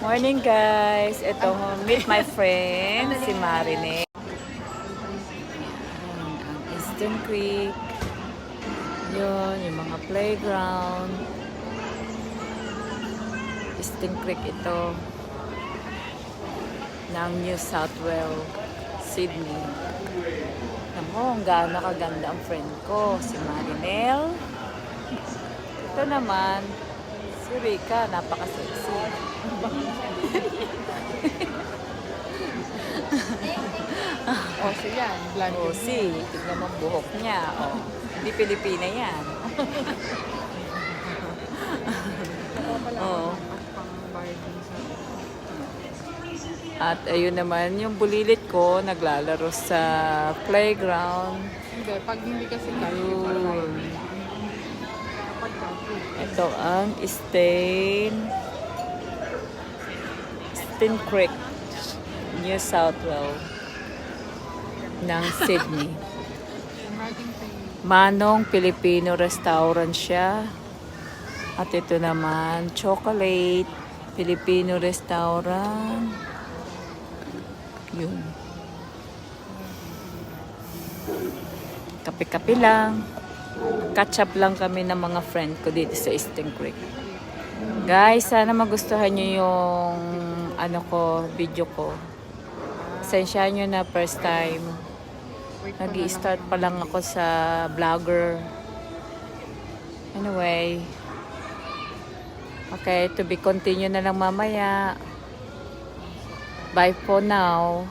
Morning guys! Ito, meet my friend, si Marine. Ayan, ang Eastern Creek. Yun, yung mga playground. Eastern Creek ito. Ng New South Wales, Sydney. Alam mo, gaano kaganda ang friend ko, si Marinel. Ito naman, si Rika, napaka-sexy. O, siya yan. Blonde Oh, yun. si, tignan mo ang buhok niya. Oh, hindi Pilipina yan. Oo pala. Oo. At pang-bayad din sa... At ayun naman, yung bulilit ko, naglalaro sa playground. Hindi, pag hindi kasi tayo, Yun. kapag tayo. Ito ang Stain Creek, New South Wales ng Sydney. Imagine tayo. Manong Filipino restaurant siya. At ito naman, chocolate Filipino restaurant. Yun. Kape-kape lang. Catch up lang kami ng mga friend ko dito sa Eastern Creek. Guys, sana magustuhan nyo yung video ko. Pasensyahan nyo na first time. Nag-i-start pa lang ako sa vlogger. Anyway. Okay, to be continue na lang mamaya. Bye for now.